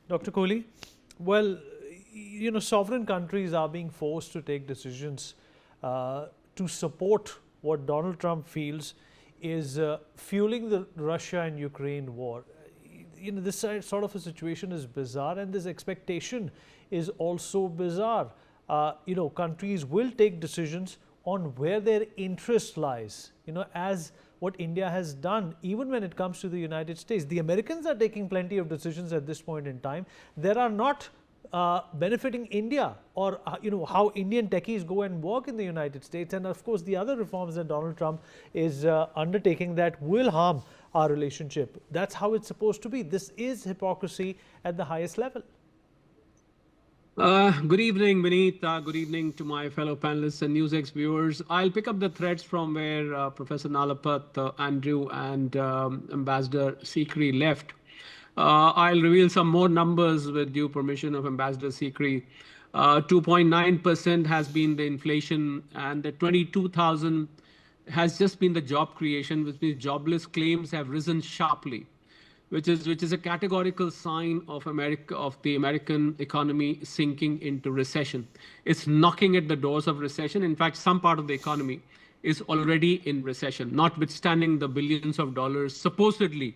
Dr. Kohli, well, sovereign countries are being forced to take decisions to support what Donald Trump feels is fueling the Russia and Ukraine war. This sort of a situation is bizarre, and this expectation is also bizarre. Countries will take decisions on where their interest lies, as what India has done, even when it comes to the United States. The Americans are taking plenty of decisions at this point in time that are not benefiting India, or how Indian techies go and work in the United States, and of course the other reforms that Donald Trump is undertaking that will harm our relationship. That's how it's supposed to be. This is hypocrisy at the highest level. Good evening, Vineet. Good evening to my fellow panelists and Newsx viewers. I'll pick up the threads from where Professor Nalapat, Andrew, and Ambassador Sikri left. I'll reveal some more numbers with due permission of Ambassador Sikri. 2.9% has been the inflation, and the 22,000 has just been the job creation, which means jobless claims have risen sharply, which is a categorical sign of the American economy sinking into recession. It's knocking at the doors of recession. In fact, some part of the economy is already in recession, notwithstanding the billions of dollars supposedly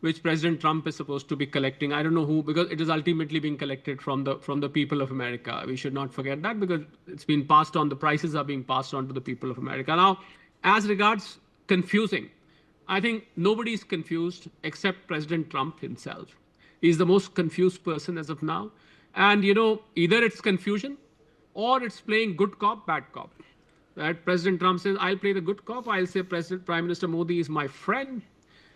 which President Trump is supposed to be collecting. I don't know who, because it is ultimately being collected from the people of America. We should not forget that, because it's been passed on. The prices are being passed on to the people of America. Now, as regards confusing, I think nobody is confused except President Trump himself. He's the most confused person as of now. And, either it's confusion or it's playing good cop, bad cop. That President Trump says, I'll play the good cop. I'll say Prime Minister Modi is my friend.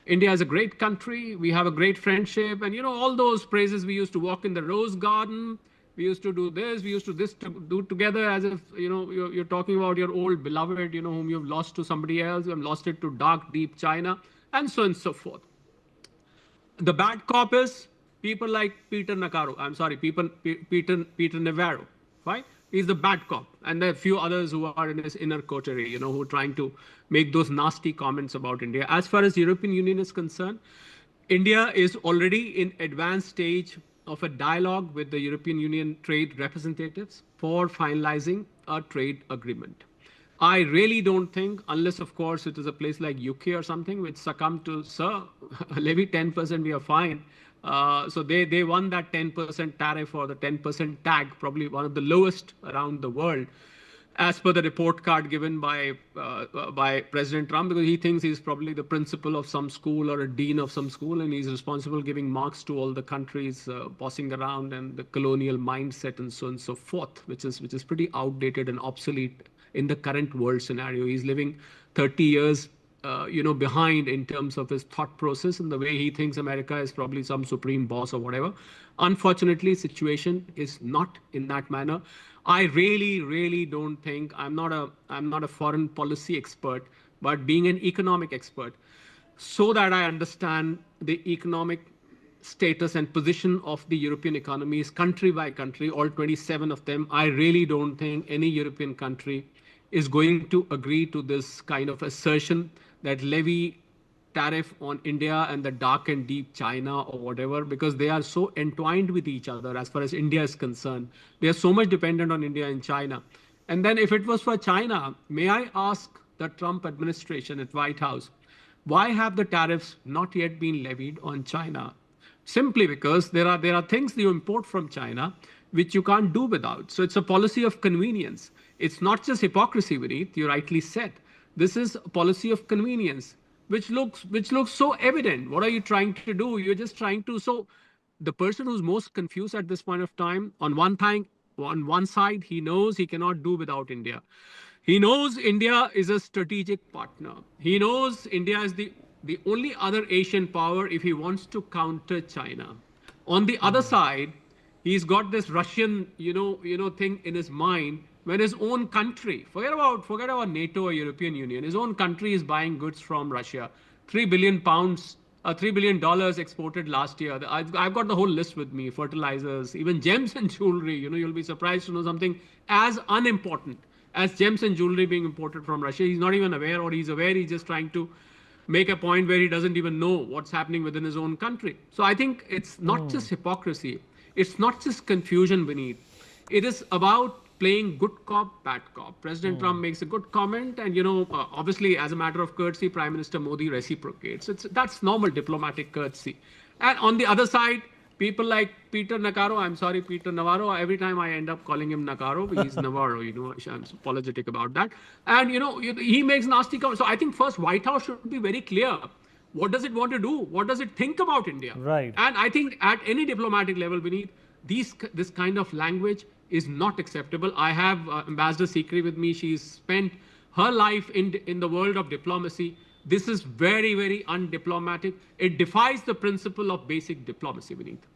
India is a great country. We have a great friendship. And, all those praises. We used to walk in the rose garden. We used to do this. We used to do together, as if, you're talking about your old beloved, whom you've lost to somebody else. You have lost it to dark, deep China, and so on and so forth. The bad cop is people like Peter Navarro, right? He's the bad cop. And there are a few others who are in his inner coterie, who are trying to make those nasty comments about India. As far as European Union is concerned, India is already in advanced stage of a dialogue with the European Union trade representatives for finalizing a trade agreement. I really don't think, unless of course it is a place like UK or something which succumbed to, sir, levy 10%, we are fine. So they won that 10% tariff, or the 10% tag, probably one of the lowest around the world, as per the report card given by President Trump, because he thinks he's probably the principal of some school or a dean of some school, and he's responsible giving marks to all the countries bossing around, and the colonial mindset and so on and so forth, which is pretty outdated and obsolete in the current world scenario. He's living 30 years behind in terms of his thought process and the way he thinks America is probably some supreme boss or whatever. Unfortunately, situation is not in that manner. I really don't think, I'm not a foreign policy expert, but being an economic expert, so that I understand the economic status and position of the European economies country by country, all 27 of them, I really don't think any European country is going to agree to this kind of assertion that levy tariff on India and the dark and deep China or whatever, because they are so entwined with each other as far as India is concerned. They are so much dependent on India and China. And then if it was for China, may I ask the Trump administration at White House, why have the tariffs not yet been levied on China? Simply because there are things that you import from China which you can't do without. So it's a policy of convenience. It's not just hypocrisy, Vineet, you rightly said. This is a policy of convenience, which looks so evident. What are you trying to do? You're just trying to. So the person who's most confused at this point of time, on one side, he knows he cannot do without India. He knows India is a strategic partner. He knows India is the only other Asian power if he wants to counter China. On the other side, he's got this Russian, thing in his mind, when his own country, forget about NATO or European Union, his own country is buying goods from Russia. £3 billion exported last year. I've got the whole list with me, fertilizers, even gems and jewelry. You'll be surprised to know something as unimportant as gems and jewelry being imported from Russia. He's not even aware, or he's aware, he's just trying to make a point where he doesn't even know what's happening within his own country. So I think it's not just hypocrisy, it's not just confusion beneath. It is about playing good cop, bad cop. President Trump makes a good comment, and obviously, as a matter of courtesy, Prime Minister Modi reciprocates. That's normal diplomatic courtesy. And on the other side, people like Peter Navarro, I'm sorry, Peter Navarro, every time I end up calling him Navarro, he's Navarro, I'm apologetic about that. And, he makes nasty comments. So I think first White House should be very clear. What does it want to do? What does it think about India? Right. And I think at any diplomatic level beneath, this kind of language is not acceptable. I have Ambassador Sikri with me. She's spent her life in the world of diplomacy. This is very, very undiplomatic. It defies the principle of basic diplomacy beneath.